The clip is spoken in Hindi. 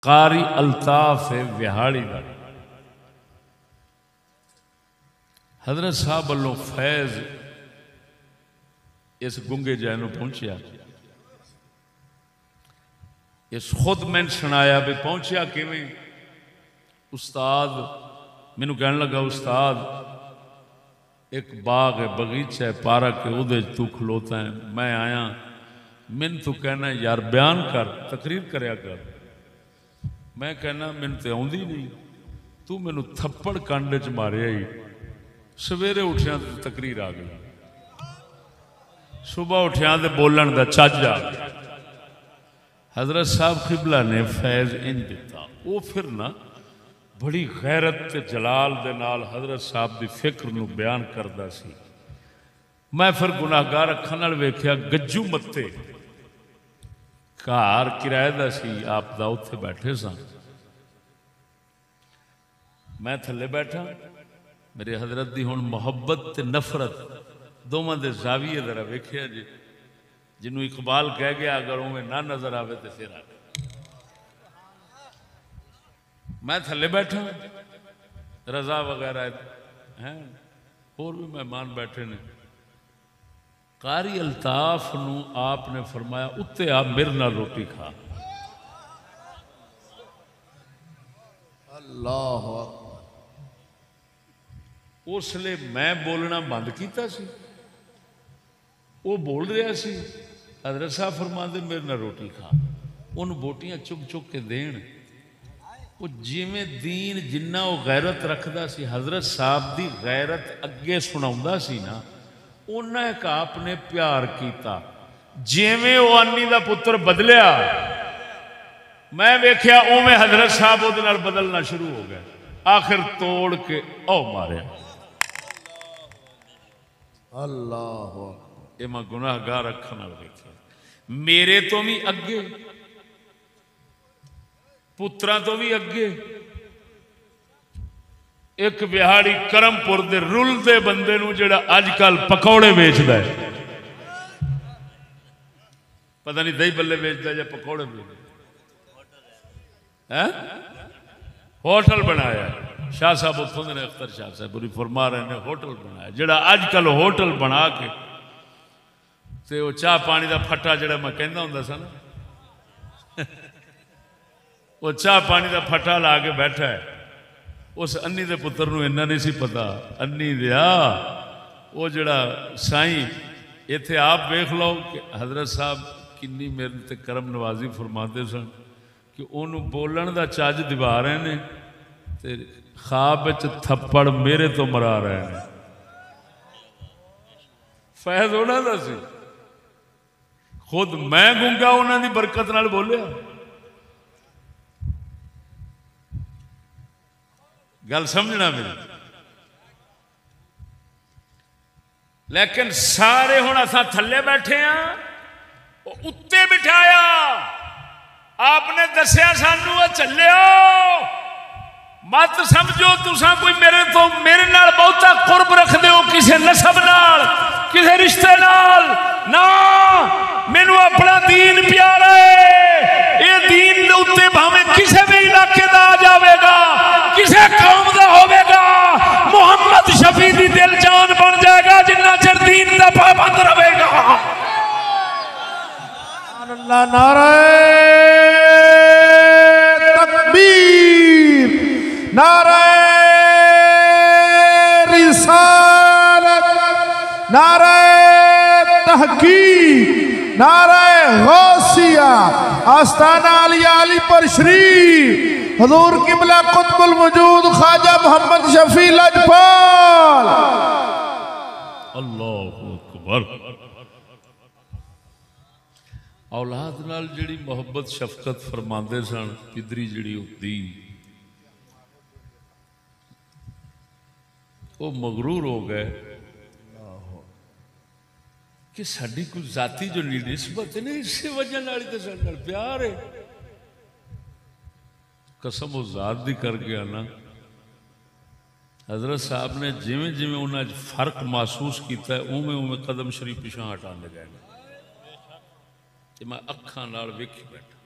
कारी अल्ताफ विहाड़ी का हजरत साहब वालों फैज इस गुंगे जै नूं पहुंचया। इस खुद मैंने सुनाया भी पहुंचया किवें। उस्ताद मैनू कहन लगा उस्ताद एक बाग है बगीचा है पार्क है उहदे तू खलोता है मैं आया मैनू तू कहना यार बयान कर तकरीर करया कर। मैं कहना मैनू तो आउंदी नहीं तू मैनू थप्पड़ कांडे च मारिया ही सवेरे उठिया तो तकरीर आ गई सुबह उठिया तो बोलन का चज आ गया। हजरत साहब खिबला ने फैज इंज दिता वो फिर ना बड़ी गैरत ते जलाल दे नाल हजरत साहब की फिक्र नूं बयान करता सी। मैं फिर गुनाहगार अखां नाल वेख्या गज्जू मत्ते घर किराए का सी आप दा उत्थे बैठे सा मैं थले बैठा मेरे हजरत की हुण मुहब्बत ते नफरत दोवां दे जाविये जरा वेख्या जी जिन्हों इकबाल कह गया अगर उमें ना नजर आवे तो फिर आ मैं थले बैठा रजा वगैरह हैं होर भी मेहमान बैठे ने। कारी अल्ताफ नूं आपने फरमाया उत्ते आप मेरे नाल रोटी खा। अल्लाह उसले मैं बोलना बंद किया सी वो बोल रहा सी। हजरत साहब फरमाते मेरे नाल रोटी खा उन बोटियां चुग चुग के देन वो जिमें दीन जिन्ना वो गैरत रखता सी हजरत साहब की गैरत अगे सुनाउंदा सी ना उन्ना एक आपने प्यार किया जिमें वो अन्नी का पुत्र बदलिया मैं वेख्या उवें हजरत साहब उहदे नाल बदलना शुरू हो गया आखिर तोड़ के ओ मारिया। अल्लाह ये मैं गुनाहगार अखां नाल वेख्या मेरे तो भी अगे पुत्रा तो भी अगे एक बिहाड़ी करमपुर दे रुलदे बंदे नूं जिहड़ा अजकल पकौड़े बेचदा है पता नहीं दही बल्ले बेचदा या पकौड़े बेचदा है होटल बनाया शाह साहब उतों ने अख्तर शाह साहब बुरी फरमा रहे ने होटल बनाया जिहड़ा अजकल होटल बना के ते वो चाह पानी का फट्टा जिहड़ा मैं कहंदा हुंदा सा ना वो चाह पानी का फट्टा ला के बैठा है उस अन्नी दे पुत्र नूं इन्ना नहीं सी पता अन्नी दिया वो जिहड़ा साईं इत्थे आप वेख लो कि हजरत साहब किन्नी मेरे ते करम नवाजी फरमाते सन कि उन्होंने बोलन का चज दिवा रहे हैं ते ख्वाब थप्पड़ मेरे तो मरा रहे हैं। फैज उन्होंने सी खुद मैं गूंगा उन्होंने बरकत नाल बोलिया। गल समझना मेरी लेकिन सारे हुण असां थल्ले बैठे हाँ उत्ते बिठाया आपने दसिया सानू चलियो मत समझो तुसा कोई मेरे नाल बहुता कुर्ब रखदे हो किसी नसब नाल किसी रिश्ते नाल ना मैनू अपना दीन प्यारा है ये दीन दे उत्ते भावें किसी भी इलाके दा आ जाएगा किसी कौम दा होवेगा मुहम्मद शफी दी दिल जान बन जाएगा जिन्ना चिर दीन दा पाबंद रहेगा। अल्लाह नारे तकबीर नारे रिसालत नारे तहकीक नारे गौसिया आस्ताना अलिया अली पर श्री हुजूर किबला कुतुबुल वजूद ख्वाजा मोहम्मद शफी लजपाल। अल्लाहु अकबर। औलाद नाल जिहड़ी मोहब्बत शफकत फरमाते सन पिदरी जिहड़ी होती वो मगरूर हो गए कि साडी कोई जाती जो निस्बत नहीं इसे वजह नाल तो साडे नाल प्यार है। कसम वो जात दी कर गया ना हजरत साहब ने जिमें जिमें उन्हें फर्क महसूस किया उवें उवें कदम शरीफ पिछा हटाने गए मैं अखां नाल वेखी बैठा।